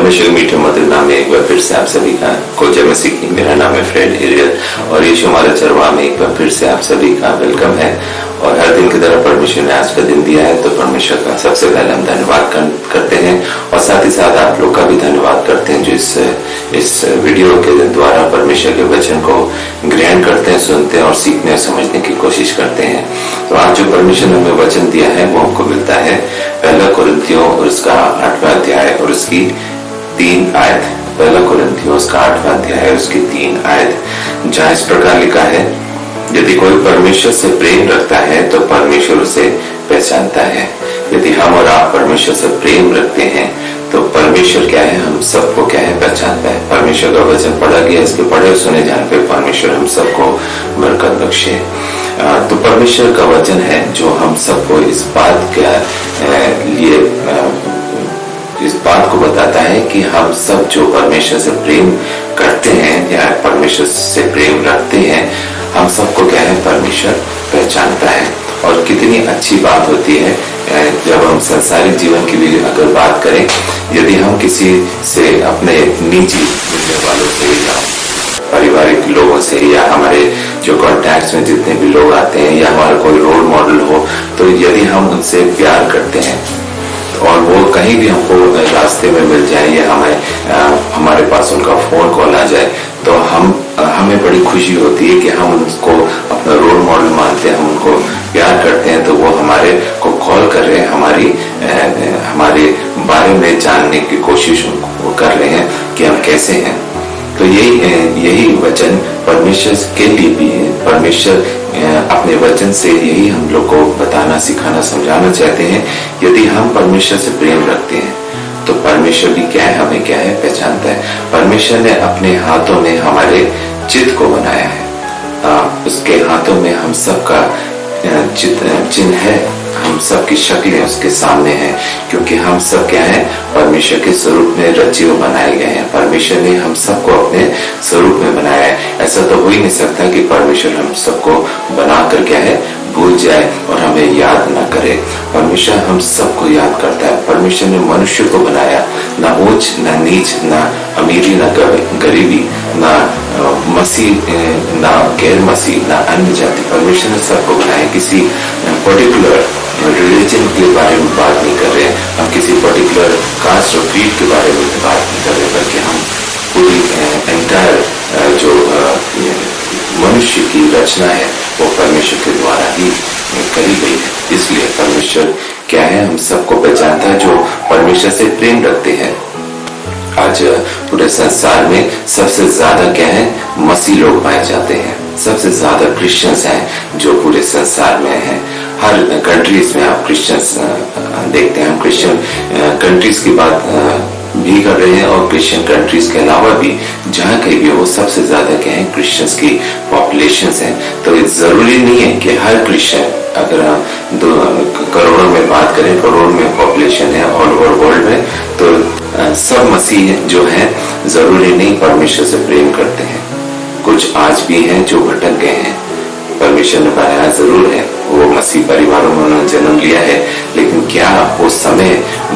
परमेश्वर मीठे मधुर नाम में एक बार फिर से आप सभी को जय मसीह की। मेरा नाम है फ्रेड एरियल और यीशु हमारे चरवाह में एक बार फिर से आप सभी का वेलकम है। और हर दिन की तरह परमेश्वर ने आज का दिन दिया है तो परमेश्वर का सबसे पहले हम धन्यवाद करते हैं और साथ ही साथ आप लोग का भी धन्यवाद करते हैं जो इस वीडियो के द्वारा परमेश्वर के वचन को ग्रहण करते हैं, सुनते हैं और सीखने और समझने की कोशिश करते हैं। तो आज जो परमेश्वर ने हमें वचन दिया है वो हमको मिलता है पहला कुरिन्थियों और उसका 8वां अध्याय और उसकी 3 आयत। पहला कुरिन्थियों उसका 8वां अध्याय और उसकी 3 आयत, जहाँ इस प्रकार लिखा है, यदि कोई परमेश्वर से प्रेम रखता है तो परमेश्वर उसे पहचानता है। यदि हम और आप परमेश्वर से प्रेम रखते हैं तो परमेश्वर क्या है, हम सबको क्या है, पहचानता है। परमेश्वर का वचन पढ़ा गया, इसके पढ़े सुने जाने पे परमेश्वर हम सबको बरकत बख्शे। तो परमेश्वर का वचन है जो हम सबको इस बात के लिए इस बात को बताता है कि हम सब जो परमेश्वर से प्रेम करते हैं या परमेश्वर से प्रेम रखते हैं, हम सबको क्या है, परमेश्वर पहचानता है। और कितनी अच्छी बात होती है जब हम संसारिक जीवन की भी अगर बात करें, यदि हम किसी से अपने निजी मिलने वालों से या पारिवारिक लोगों से या हमारे जो कॉन्टैक्ट्स में जितने भी लोग आते हैं या हमारा कोई रोल मॉडल हो, तो यदि हम उनसे प्यार करते हैं और वो कहीं भी हमको रास्ते में मिल जाए या हमारे पास उनका फोन कॉल आ जाए, तो हमें बड़ी खुशी होती है कि हम उनको अपना रोल मॉडल मानते हैं, हम उनको प्यार करते हैं। तो वो हमारे को कॉल कर रहे हैं, हमारे बारे में जानने की कोशिश कर रहे हैं कि हम कैसे हैं। तो यही वचन परमेश्वर के लिए भी है। परमेश्वर अपने वचन से यही हम लोग को बताना, सिखाना, समझाना चाहते हैं। यदि हम परमेश्वर से प्रेम रखते हैं तो परमेश्वर भी क्या है, हमें क्या है, पहचानता है। परमेश्वर ने अपने हाथों में हमारे चित्त को बनाया है। उसके हाथों में हम सबका चिन्ह है, हम सबकी शक्लें उसके सामने हैं, क्योंकि हम सब क्या है, परमेश्वर के स्वरूप में रचे हुए बनाए गए हैं। परमेश्वर ने हम सबको अपने स्वरूप में बनाया है। ऐसा तो हो ही नहीं सकता कि परमेश्वर हम सबको बनाकर क्या है, भूल जाए और हमें याद ना करे। परमेश्वर हम सबको याद करता है। परमेश्वर ने मनुष्य को बनाया, ना ऊंच ना नीच, ना अमीरी ना गरीबी, ना मसीह ना गैर मसीह, ना अन्य जाति। परमेश्वर ने सबको बनाया। किसी पर्टिकुलर रिलीजन के बारे में बात नहीं कर रहे हैं, हम किसी पर्टिकुलर कास्ट और क्रीड के बारे में बात नहीं कर रहे, बल्कि हम पूरी एंटायर जो मनुष्य की रचना है वो परमेश्वर के द्वारा ही करी गई है। इसलिए परमेश्वर क्या है, हम सबको पहचानता है जो परमेश्वर से प्रेम रखते हैं। आज पूरे संसार में सबसे ज्यादा क्या है, मसीह लोग पाए जाते हैं। सबसे ज्यादा क्रिश्चियंस हैं जो पूरे संसार में हैं। हर कंट्रीज में आप क्रिश्चियंस देखते हैं। हम क्रिश्चियन कंट्रीज की बात भी कर रहे हैं और क्रिश्चियन कंट्रीज के अलावा भी जहाँ कहीं भी हो, सबसे ज्यादा क्या है, क्रिश्चियंस की पॉपुलेशन है। तो ये जरूरी नहीं है कि हर क्रिश्चियन, अगर करोड़ों में बात करें, करोड़ में पॉपुलेशन है ऑल ओवर वर्ल्ड में, तो सब मसीह जो है जरूरी नहीं परमेश्वर से प्रेम करते हैं। कुछ आज भी हैं जो भटक गए हैं। परमेश्वर ने बनाया जरूर है, वो मसीह परिवारों में उन्होंने जन्म लिया है, लेकिन क्या वो समय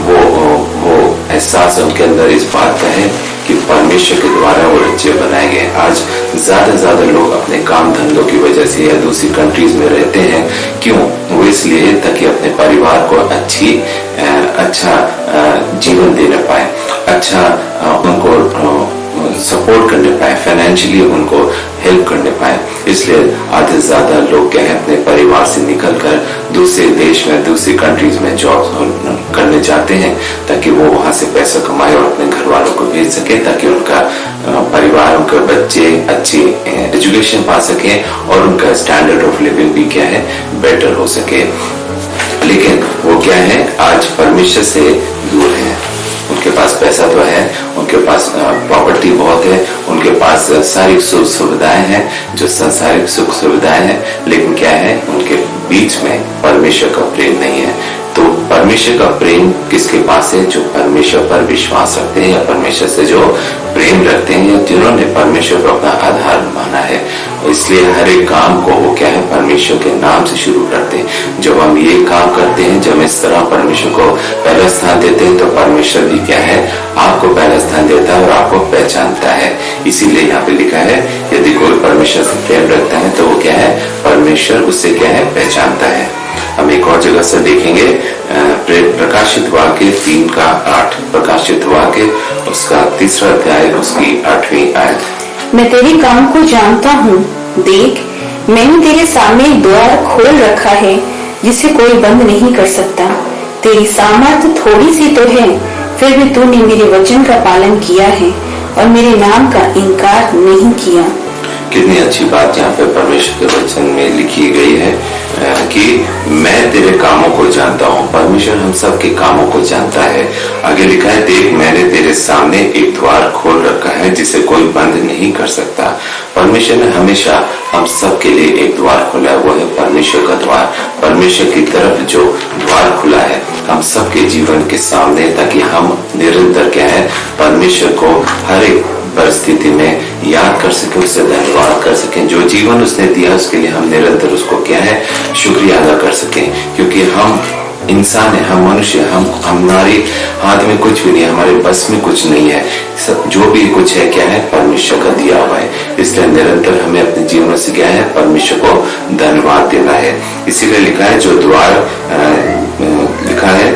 वो एहसास उनके अंदर इस बात का है कि परमेश्वर के द्वारा वो रचे बनाए गए। आज ज्यादा लोग अपने काम धंधों की वजह से या दूसरी कंट्रीज में रहते हैं। क्यों? वो इसलिए ताकि अपने परिवार को अच्छा जीवन देने पाए, अच्छा उनको सपोर्ट करने पाए, फाइनेंशियली उनको हेल्प करने पाए। इसलिए आधे ज्यादा लोग क्या है, अपने परिवार से निकलकर दूसरे देश में, दूसरी कंट्रीज में जॉब करने जाते हैं ताकि वो वहां से पैसा कमाए और अपने घर वालों को भेज सके, ताकि उनका परिवार, उनके बच्चे अच्छी एजुकेशन पा सके और उनका स्टैंडर्ड ऑफ लिविंग भी क्या है, बेटर हो सके। लेकिन वो क्या है, आज परमेश्वर से दूर है। उनके पास पैसा तो है, उनके पास प्रॉपर्टी बहुत है, उनके पास सारी सुख सुविधाएं हैं, जो संसारिक सुख सुविधाएं हैं, लेकिन क्या है, उनके बीच में परमेश्वर का प्रेम नहीं है। तो परमेश्वर का प्रेम किसके पास है? जो परमेश्वर पर विश्वास रखते हैं या परमेश्वर से जो प्रेम रखते हैं, जिन्होंने परमेश्वर को अपना आधार माना है। इसलिए हर एक काम को वो क्या है, परमेश्वर के नाम से शुरू करते हैं। जब हम ये काम करते हैं, जब इस तरह परमेश्वर को पहला स्थान देते हैं तो परमेश्वर भी क्या है, आपको पहला स्थान देता है और आपको पहचानता है। इसीलिए यहाँ पे लिखा है यदि कोई परमेश्वर से प्रेम रखता है तो वो क्या है, परमेश्वर उससे क्या है, पहचानता है। हम एक और जगह से देखेंगे प्रकाशित वाक्य 3:8, प्रकाशित वाक्य उसका 3रा अध्याय उसकी 8वीं आयत। मैं तेरे काम को जानता हूँ, देख मैंने तेरे सामने एक द्वार खोल रखा है जिसे कोई बंद नहीं कर सकता। तेरी सामर्थ थोड़ी सी तो है, फिर भी तूने मेरे वचन का पालन किया है और मेरे नाम का इनकार नहीं किया। कितनी अच्छी बात यहाँ पे परमेश्वर के वचन में लिखी गई है कि मैं तेरे कामों को जानता हूँ। परमेश्वर हम सब के कामों को जानता है। आगे लिखा है देख मैंने तेरे सामने एक द्वार खोल रखा है जिसे कोई बंद नहीं कर सकता। परमेश्वर ने हमेशा हम सब के लिए एक द्वार खोला है, वो है परमेश्वर का द्वार। परमेश्वर की तरफ जो द्वार खुला है हम सबके जीवन के सामने, ताकि हम निरंतर क्या है, परमेश्वर को हर एक परिस्थिति में याद कर सके, उससे धन्यवाद कर सके। जो जीवन उसने दिया उसके लिए हम निरंतर उसको क्या है, शुक्रिया अदा कर सके। क्योंकि हम इंसान है, हम मनुष्य, हम हमारे हाथ में कुछ भी नहीं है, हमारे बस में कुछ नहीं है। सब जो भी कुछ है क्या है, परमेश्वर का दिया हुआ है। इसलिए निरंतर हमें अपने जीवन से क्या है, परमेश्वर को धन्यवाद देना है। इसीलिए लिखा है जो द्वार लिखा है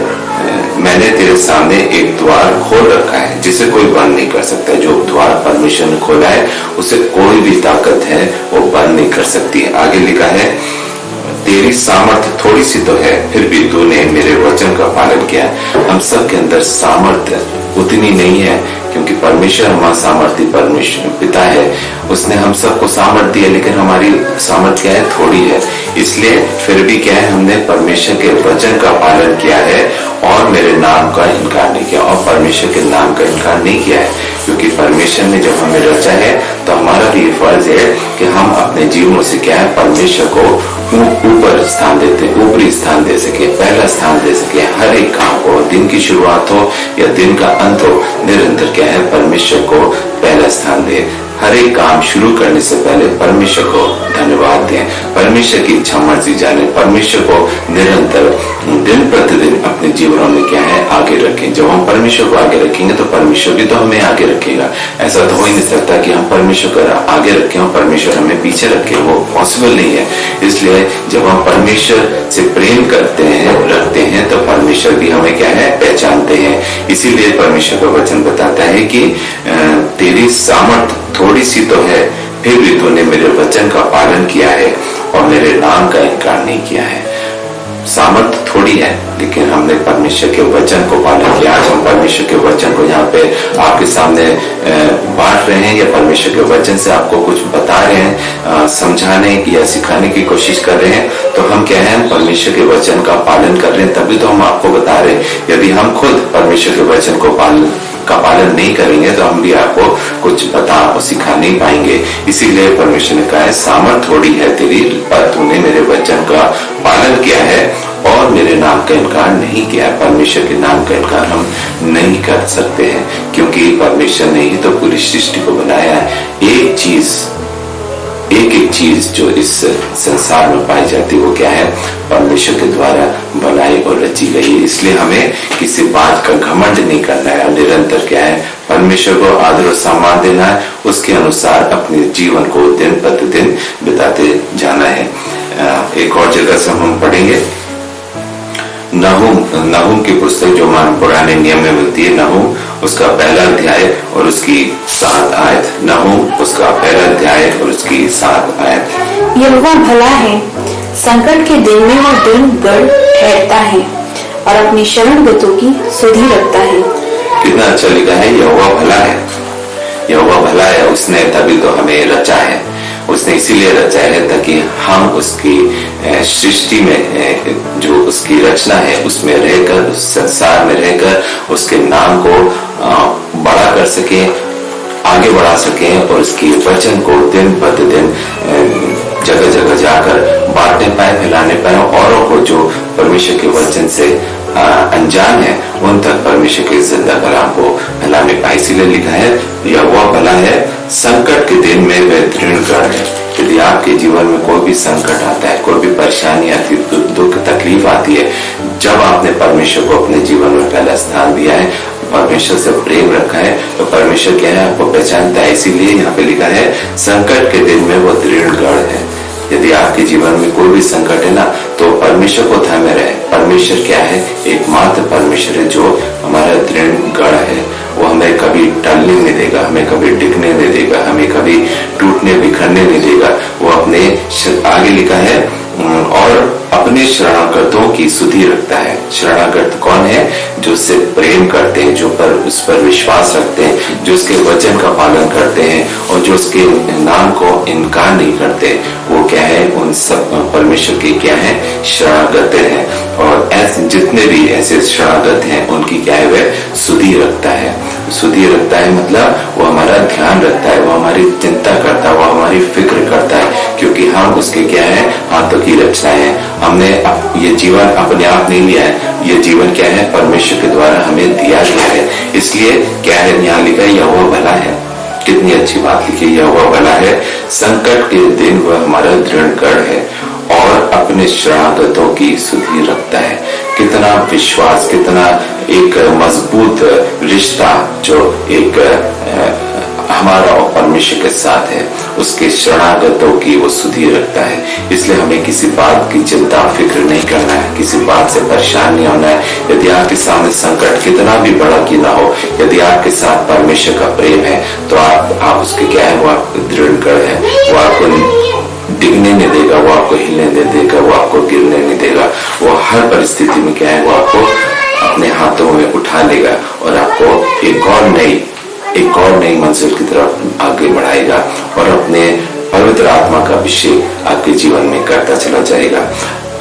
मैंने तेरे सामने एक द्वार खोल रखा है जिसे कोई बंद नहीं कर सकता। जो द्वार परमेश्वर ने खोला है उसे कोई भी ताकत है वो बंद नहीं कर सकती। आगे लिखा है तेरी सामर्थ थोड़ी सी तो है, फिर भी तूने मेरे वचन का पालन किया। हम सब के अंदर सामर्थ उतनी नहीं है, क्योंकि परमेश्वर हमारा सामर्थ्य परमेश्वर पिता है, उसने हम सबको सामर्थ दिया, लेकिन हमारी सामर्थ क्या है, थोड़ी है। इसलिए फिर भी क्या है, हमने परमेश्वर के वचन का पालन किया है और मेरे नाम का इनकार नहीं किया, और परमेश्वर के नाम का इनकार नहीं किया है। क्योंकि परमेश्वर ने जब हमें रचा है तो हमारा भी फर्ज है कि हम अपने जीवन से क्या है, परमेश्वर को ऊपर स्थान देते, ऊपरी स्थान दे सके, पहला स्थान दे सके। हर एक काम को, दिन की शुरुआत हो या दिन का अंत हो, निरंतर क्या है, परमेश्वर को पहला स्थान दे। हर एक काम शुरू करने से पहले परमेश्वर को धन्यवाद दें, परमेश्वर की इच्छा मर्जी जाने, परमेश्वर को निरंतर दिन प्रतिदिन अपने जीवनों में क्या है, आगे रखें। जब हम परमेश्वर को आगे रखेंगे तो परमेश्वर भी तो हमें आगे रखेगा। ऐसा तो हो ही नहीं सकता कि हम परमेश्वर को आगे रखें और परमेश्वर हमें पीछे रखे, वो पॉसिबल नहीं है। इसलिए जब हम परमेश्वर से प्रेम करते हैं, रखते हैं, तो परमेश्वर भी हमें क्या है, पहचानते हैं। इसीलिए परमेश्वर का वचन बताता है कि तेरी सामर्थ थोड़ी सी तो है, फिर भी तूने मेरे वचन का पालन किया है और मेरे नाम का इनकार नहीं किया है। सामर्थ थोड़ी है, लेकिन हमने परमेश्वर के वचन को पालन किया। आज हम परमेश्वर के वचन को यहाँ पे आपके सामने बांट रहे हैं, या परमेश्वर के वचन से आपको कुछ बता रहे हैं, समझाने या सिखाने की कोशिश कर रहे हैं, तो हम क्या है, परमेश्वर के वचन का पालन कर रहे हैं, तभी तो हम आपको बता रहे हैं। यदि हम खुद परमेश्वर के वचन को पालन नहीं करेंगे तो हम भी आपको कुछ बता और सिखा नहीं पाएंगे। इसीलिए परमेश्वर ने कहा है सामर्थ थोड़ी है तेरी, पर तूने मेरे वचन का पालन किया है और मेरे नाम का इनकार नहीं किया। परमेश्वर के नाम का इनकार हम नहीं कर सकते हैं, क्योंकि परमेश्वर ने ही तो पूरी सृष्टि को बनाया है। एक एक चीज जो इस संसार में पाई जाती है वो क्या है, परमेश्वर के द्वारा बनाई और रची गई है। इसलिए हमें किसी बात का घमंड नहीं करना है, निरंतर क्या है, परमेश्वर को आदर और सम्मान देना है, उसके अनुसार अपने जीवन को दिन प्रतिदिन बिताते जाना है। एक और जगह से हम पढ़ेंगे नहूम की पुस्तक जो मान पुराने नियम में मिलती है, नहूम उसका पहला अध्याय और उसकी 7 आयत। नहूम उसका पहला अध्याय और उसकी 7 आयत। यहोवा भला है, संकट के दिन में वो दिन गढ़ ठहरता है और अपनी शरणगतों की सुधि रखता है। कितना अच्छा लिखा है, यहोवा भला है, यहोवा भला है। उसने तभी तो हमें रचा है, उसने इसीलिए रचा है ताकि हम उसकी सृष्टि में जो उसकी रचना है उसमें रहकर, उस संसार में रहकर उसके नाम को बड़ा कर सके, आगे बढ़ा सके, और उसके वचन को दिन प्रतिदिन जगह जगह जाकर बांटने पाए, फैलाने पाए, औरों को जो परमेश्वर के वचन से अनजान है उन तक परमेश्वर के जिंदा कलाम को फैलाने पाए। इसीलिए लिखा है यहोवा भला है, संकट के दिन में वह दृढ़ गढ़ है। यदि आपके जीवन में कोई भी संकट आता है, कोई भी परेशानी आती है, दुख तकलीफ आती है, जब आपने परमेश्वर को अपने जीवन में पहला स्थान दिया है, परमेश्वर से प्रेम रखा है, तो परमेश्वर क्या है आपको पहचानता है। इसीलिए यहाँ पे लिखा है संकट के दिन में वो दृढ़ गढ़ है। यदि आपके जीवन में कोई भी संकट है ना, तो परमेश्वर को थामे रहे। परमेश्वर क्या है? एकमात्र परमेश्वर है जो हमारा दृढ़ गढ़ है। वो हमें कभी टलने नहीं देगा, हमें कभी टिकने नहीं देगा, हमें कभी टूटने बिखरने नहीं देगा। वो अपने आगे लिखा है और अपने शरणागतों की सुधि रखता है। शरणागत कौन है? जो उससे प्रेम करते हैं, जो उस पर विश्वास रखते हैं, जो उसके वचन का पालन करते हैं और जो उसके नाम को इनकार नहीं करते। वो क्या है? उन सब परमेश्वर के क्या है? शरणागत हैं। और ऐसे जितने भी ऐसे शरणागत हैं उनकी क्या है? वह सुधि रखता है। सुधि रखता है मतलब वो हमारा ध्यान रखता है, वो हमारी चिंता करता है, वो हमारी फिक्र करता है, क्योंकि हम उसके क्या है? हाथों की रचना है। हमने ये जीवन अपने आप नहीं लिया है, ये जीवन क्या है? परमेश्वर के द्वारा हमें दिया गया है। इसलिए क्या है? यहाँ लिखा है यहोवा भला है। कितनी अच्छी बात लिखी है, यहोवा भला है, संकट के दिन वह हमारा दृढ़ गढ़ है और अपने शरणागतों की सुधि रखता है। कितना विश्वास, कितना एक मजबूत रिश्ता जो एक हमारा और परमेश्वर के साथ है, उसके शरणागतों की वो सुधि रखता है। इसलिए हमें किसी बात की चिंता फिक्र नहीं करना है, किसी बात से परेशान नहीं होना है। यदि आपके सामने संकट कितना भी बड़ा की ना हो, यदि आपके साथ परमेश्वर का प्रेम है, तो आप उसके क्या है? वो आपको दृढ़ गढ़ है। वो आपको डिगने नहीं देगा, वो आपको हिलने नहीं देगा, वो आपको गिरने नहीं देगा। वो हर परिस्थिति में क्या है? वो आपको अपने हाथों में उठा लेगा और आपको एक और नई मंजिल की तरफ आगे बढ़ाएगा और अपने पवित्र आत्मा का अभिषेक आपके जीवन में करता चला जाएगा।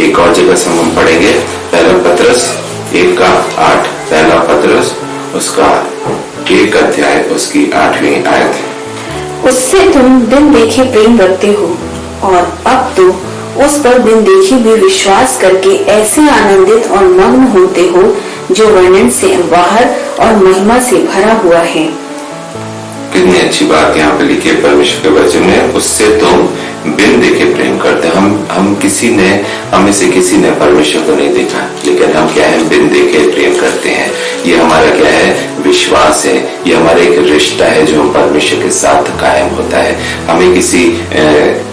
एक और जगह से हम पढ़ेंगे, पहला पत्रस 1:8। पहला पत्रस उसका 1 अध्याय उसकी 8वीं आयत। उससे तुम बिन देखे प्रेम रखते हो और अब तो उस पर बिन देखे भी विश्वास करके ऐसे आनंदित और मग्न होते हो जो वर्णन से बाहर और महिमा से भरा हुआ है। कितनी अच्छी बात यहाँ पे लिखी है परमेश्वर के वचन में, उससे तुम बिन देखे प्रेम करते हैं। हम से किसी ने परमेश्वर को नहीं देखा, लेकिन हम क्या है? बिन देखे प्रेम करते हैं। ये हमारा क्या है? विश्वास है। ये हमारा एक रिश्ता है जो हम परमेश्वर के साथ कायम होता है। हमें किसी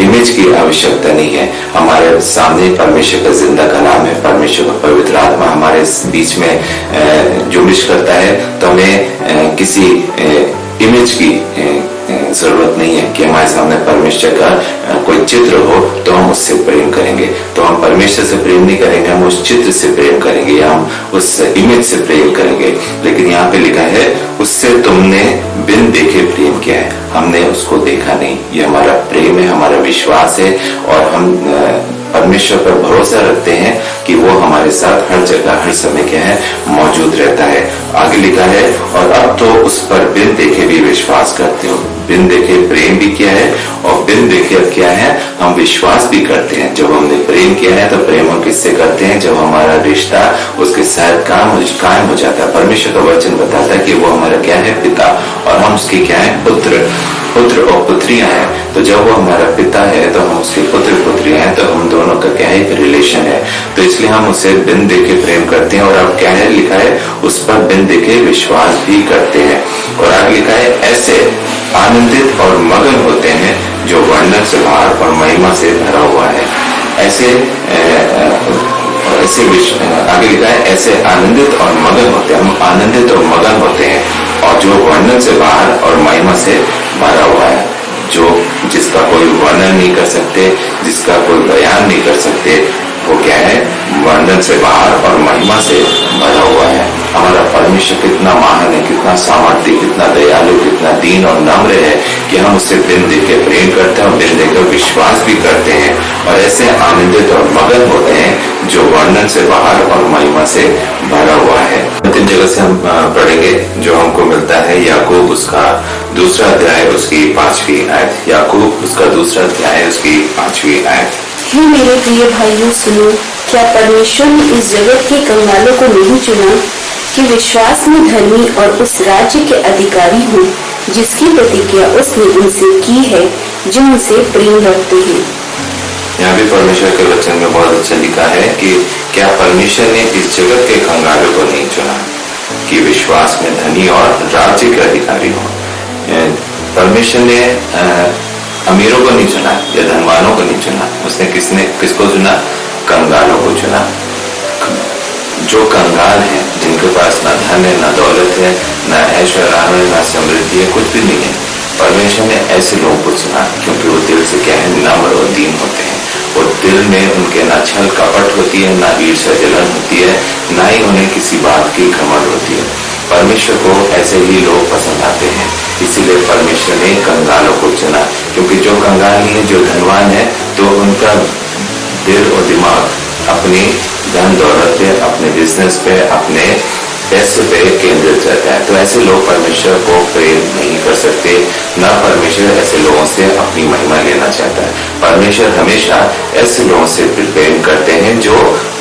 इमेज की आवश्यकता नहीं है। हमारे सामने परमेश्वर का जिंदा कलाम है, परमेश्वर का पवित्र आत्मा हमारे बीच में जुम्बिश करता है। तो हमें किसी इमेज की जरूरत नहीं है कि हमारे सामने परमेश्वर का कोई चित्र हो तो हम उससे प्रेम करेंगे। तो हम परमेश्वर से प्रेम नहीं करेंगे, हम उस चित्र से प्रेम करेंगे या हम उस इमेज से प्रेम करेंगे। लेकिन यहाँ पे लिखा है उससे तुमने बिन देखे प्रेम किया है। हमने उसको देखा नहीं, ये हमारा प्रेम है, हमारा विश्वास है और हम परमेश्वर पर भरोसा रखते हैं कि वो हमारे साथ हर जगह हर समय क्या है? मौजूद रहता है। आगे लिखा है और अब तो उस पर बिन देखे भी विश्वास करते हो। बिन देखे प्रेम भी किया है और बिन देखे अब क्या है? हम विश्वास भी करते हैं। जब हमने प्रेम किया है तो प्रेम हम किससे करते हैं? जब हमारा रिश्ता उसके साथ कायम हो जाता है। परमेश्वर का वचन बताता है कि वो हमारा क्या है? पिता, और हम उसके क्या है? पुत्र और पुत्रियां हैं। तो जब वो हमारा पिता है तो हम उसके पुत्र पुत्रियां हैं, तो हम दोनों का क्या है? एक रिलेशन है। तो इसलिए हम उसे बिन देखे प्रेम करते हैं। और अब क्या है लिखा है? उस पर बिन देखे विश्वास भी करते हैं। और आगे लिखा है ऐसे आनंदित और मगन होते हैं जो वर्णन से बाहर और महिमा से भरा हुआ है। आगे लिखा है ऐसे आनंदित और मगन होते हैं। हम आनंदित और मगन होते हैं और जो वर्णन से बाहर और महिमा से भरा हुआ है, जो जिसका कोई वर्णन नहीं कर सकते, जिसका कोई बयान नहीं कर सकते, वो क्या है? वर्णन से बाहर और महिमा से भरा हुआ है। हमारा परमेश्वर कितना महान है, कितना सामर्थ्य, कितना दयालु, कितना दीन और नम्र है कि हम उससे बिन देखे प्रेम करते हैं और बिन देखे विश्वास भी करते हैं और ऐसे आनंदित और मगन होते हैं जो वर्णन से बाहर और महिमा से भरा हुआ है। अंतिम जगह से हम पढ़ेंगे जो हमको मिलता है याकूब उसका 2 अध्याय उसकी 5वीं आयत। याकूब उसका 2 अध्याय उसकी 5वीं आयत। हे मेरे प्रिय भाइयों सुनो, क्या परमेश्वर ने इस जगत के कंगालों को नहीं चुना कि विश्वास में धर्मी और उस राज्य के अधिकारी हों जिसकी प्रतिज्ञा उसने उनसे की है। जो उनसे प्रेम रखते हैं। यहाँ भी परमेश्वर के वचन में बहुत अच्छा लिखा है कि क्या परमेश्वर ने इस जगत के कंगालों को नहीं चुना कि विश्वास में धनी और राज्य के अधिकारी हो। परमेश्वर ने अमीरों को नहीं चुना या धनवानों को नहीं चुना, उसने किसको चुना? कंगालों को चुना। जो कंगाल हैं, जिनके पास ना धन है, ना दौलत है, ना ऐश्वर्य है, ना समृद्धि है, कुछ भी नहीं है, परमेश्वर ने ऐसे लोगों को चुना क्योंकि वो दिल से क्या है, नम्र और दीन होते हैं। और दिल में उनके ना छल कपट होती है, ना ईर्ष्या जलन होती है, ना ही उन्हें किसी बात की घमंड होती है। परमेश्वर को ऐसे ही लोग पसंद आते हैं, इसीलिए परमेश्वर ने कंगालों को चुना। क्योंकि जो कंगाल नहीं है, जो धनवान है, तो उनका दिल और दिमाग अपनी धन दौलत पे, अपने बिजनेस पे, अपने पैसे पे केंद्रित रहता है। तो ऐसे लोग परमेश्वर को प्रेम नहीं कर सकते, ना परमेश्वर ऐसे लोगों से अपनी महिमा लेना चाहता है। परमेश्वर हमेशा ऐसे लोगों से प्रेम करते हैं जो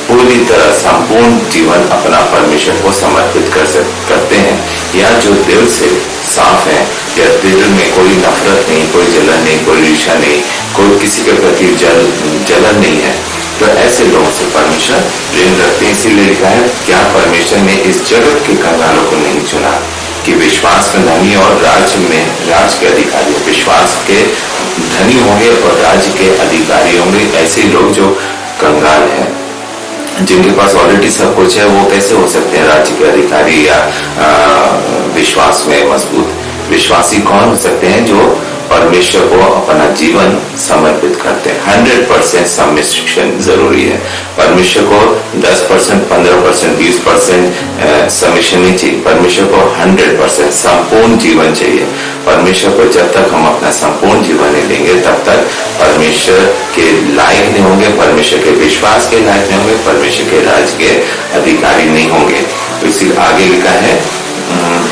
पूरी तरह संपूर्ण जीवन अपना परमेश्वर को समर्पित करते हैं, या जो दिल से साफ है, या दिल में कोई नफरत नहीं, कोई जलन नहीं, कोई ईर्ष्या नहीं, कोई किसी के प्रति जलन नहीं है। तो ऐसे लोगों से परमेश्वर प्रेम रखते हैं। इसीलिए लिखा है, क्या परमेश्वर ने इस जगत के कंगालों को नहीं चुना कि विश्वास में धनी और राज के अधिकारी हो। विश्वास के धनी होंगे और राज्य के अधिकारी होंगे ऐसे लोग जो कंगाल हैं, जिनके पास ऑलरेडी सब कुछ है, वो कैसे हो सकते हैं राज्य के अधिकारी या विश्वास में मजबूत? विश्वासी कौन हो सकते हैं? जो परमेश्वर को अपना जीवन समर्पित करते हैं। 100% सबमिशन जरूरी है। परमेश्वर को 10%, 15%, 20% सबमिशन नहीं चाहिए। परमेश्वर को 100% संपूर्ण जीवन चाहिए। परमेश्वर को जब तक हम अपना संपूर्ण जीवन नहीं देंगे, तब तक परमेश्वर के लायक नहीं होंगे, परमेश्वर के विश्वास के लायक नहीं होंगे, परमेश्वर के राज्य के अधिकारी नहीं होंगे। तो इसी आगे लिखा है,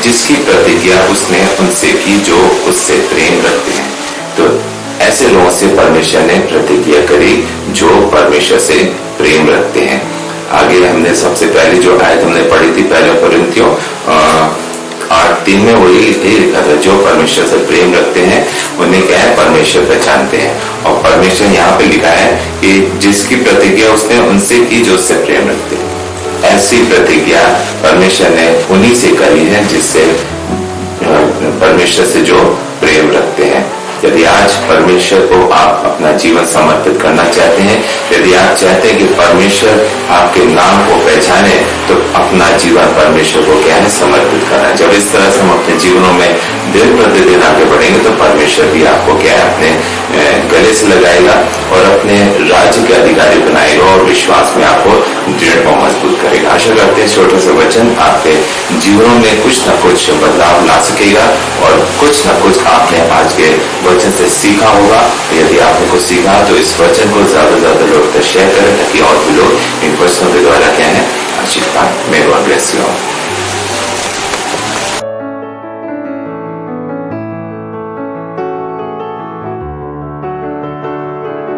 जिसकी प्रतिज्ञा उसने उनसे की जो उससे प्रेम रखते हैं। तो ऐसे लोगों से परमेश्वर ने प्रतिज्ञा करी जो परमेश्वर से प्रेम रखते हैं। आगे हमने सबसे पहले जो आयत हमने पढ़ी थी, पहले कोरिन्थियों 8:3 में वही लिखा था, जो परमेश्वर से प्रेम रखते हैं उन्हें क्या है, परमेश्वर पहचानते हैं। और परमेश्वर यहाँ पे लिखा है कि जिसकी प्रतिज्ञा उसने उनसे की जो उससे प्रेम रखते हैं। ऐसी प्रतिज्ञा परमेश्वर ने उन्हीं से करी है जिससे परमेश्वर से जो प्रेम रखते हैं। यदि आज परमेश्वर को आप अपना जीवन समर्पित करना चाहते हैं, यदि आप चाहते हैं कि परमेश्वर आपके नाम को पहचाने, तो अपना जीवन परमेश्वर को क्या है, समर्पित करना। जब इस तरह से हम अपने जीवनों में दिन प्रतिदिन आगे बढ़ेंगे, तो परमेश्वर भी आपको क्या है, अपने गले से लगाएगा और अपने राज्य के अधिकारी बनाएगा और विश्वास में आपको दृढ़ और मजबूत करेगा। आशा करते हैं छोटा सा वचन आपके जीवनों में कुछ न कुछ बदलाव ला सकेगा और कुछ न कुछ आपने आज के वचन से सीखा होगा। यदि आपने कुछ सीखा तो इस वचन को ज्यादा से ज्यादा लोग तक शेयर करें, ताकि और भी लोग इन वचनों के द्वारा क्या है, आशीष पाएं। May God bless you all.